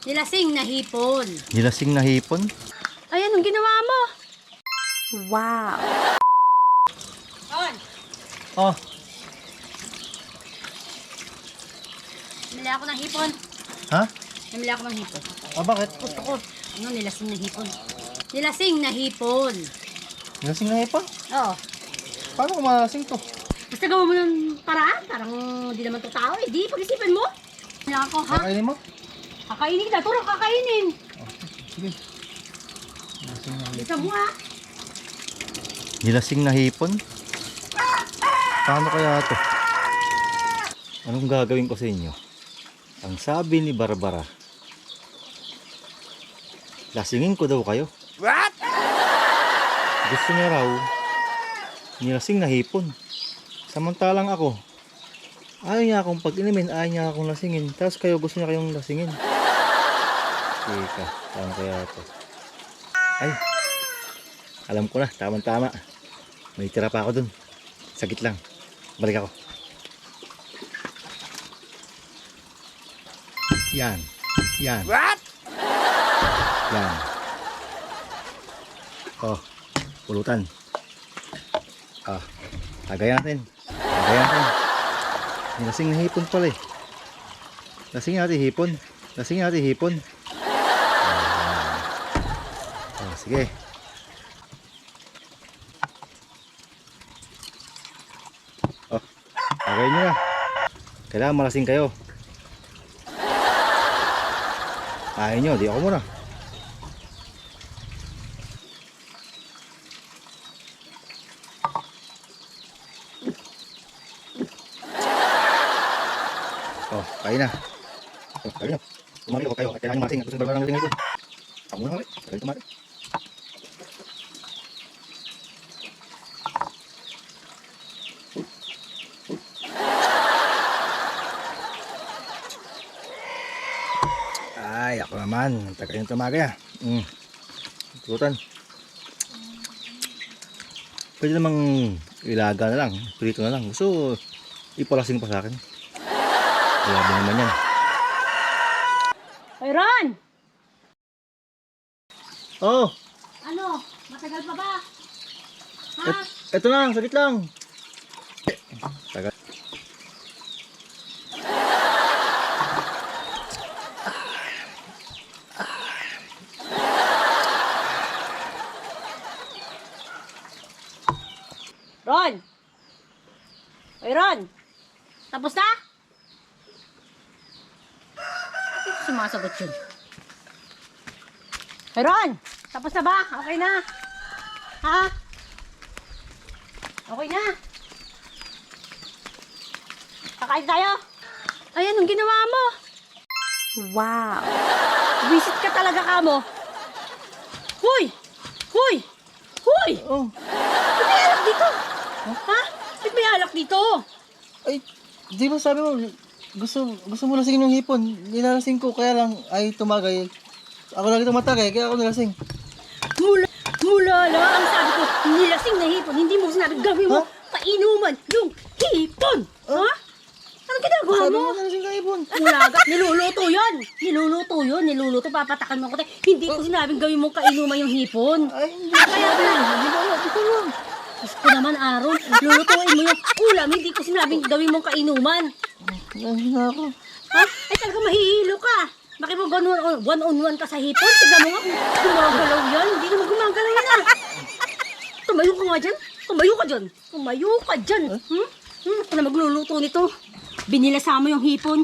Nilasing na hipon. Nilasing na hipon? Ay, anong ginawa mo? Wow. On. Oh, Namili ako ng hipon. ha? Namili ako ng hipon. Ah, bakit? Gusto ko. Ano, nilasing na hipon. Nilasing na hipon. Nilasing na hipon? Oo. Paano kung malasing to? Basta gawa mo ng paraan. Parang di naman to tao. Eh, di, pag-isipan mo. Wala ako, ha? Kakainin mo? Kakainin kita. Turo, kakainin. Sige. Nilasing na hipon. Bisa mo, ha? Nilasing na hipon? Paano kaya to? Anong gagawin ko sa inyo? Ang sabi ni Barbara, lasingin ko daw kayo. What? Gusto niya raw nilasing na hipon. Samantalang ako, ayaw niya akong pag-inimin, ayaw niya akong lasingin. Tapos kayo gusto niya kayong lasingin. Teka, paano kaya to? Ay, alam ko na, tama-tama. May tira pa ako dun. Sagit lang. Balik ako. Yan. Yan. What? Yan. Oh, pulutan. Ah, tagayan natin. Tagayan natin. Lasing na hipon pala eh. Lasing natin hipon. Lasing natin hipon. Oh, sige. Oh, tagayin nyo na. Kailangan malasing kayo. Ayaw nyo, di ako muna. Oh, kain na. Oh, kain na. Tumari ako kayo. Kailangan nyo malasing. Gusto nyo lang ito. Ako muna ulit. Kailangan tumari. Ay, ako naman. Tagal yung tumagay ah. Pulutan. Pwede namang ilaga na lang. Prito na lang. Gusto ipalasing pa sa akin. Grabe naman yan. Hoy, Ron! Oh! Ano? Matagal pa ba? Ha? Eto na, saglit lang. Tagal. Ron! Hoy, Ron! Tapos na? Bakit sumasagot yun? Hoy, Ron! Tapos na ba? Okay na? Ha? Okay na? Kakain tayo? Ay, anong ginawa mo? Wow! Visit ka talaga ka mo? Huy! Huy! Huy! Oh, Ba't may alak dito? Ha? Ba't may alak dito? ay, di ba sabi mo, gusto mo lasingin yung hipon. Nilalasing ko, kaya lang ay tumagay. Ako lagi tumatagay, kaya ako nilasing. Mula lang ang sabi ko, nilasing na hipon. Hindi mo sinabi, gawin mo, Ha? painuman yung hipon. Ha? Anong ginagawa Sabi mo? mo, nilasing ka hipon. Ulaga, niluluto yun. Niluluto, papatakan mo ko tayo. Hindi ko sinabing gawin mong kainuman yung hipon. Ay, hindi Kaya ko ba? Hindi ko alam, hindi ko alam. Gusto naman, Aaron, lulutuin mo yung ulam. Hindi ko sinabing gawin mong kainuman. Nandun na ako. Ha? Ay, talaga mahihilo ka. Bakit mo ganun, one-on-one ka sa hipon? Tignan mo nga kung gumagalaw yan. Hindi naman gumagalaw yan ah. Tumayo ka nga dyan. Tumayo ka dyan. Tumayo ka dyan. Ako na magluluto nito. Binilasa mo yung hipon.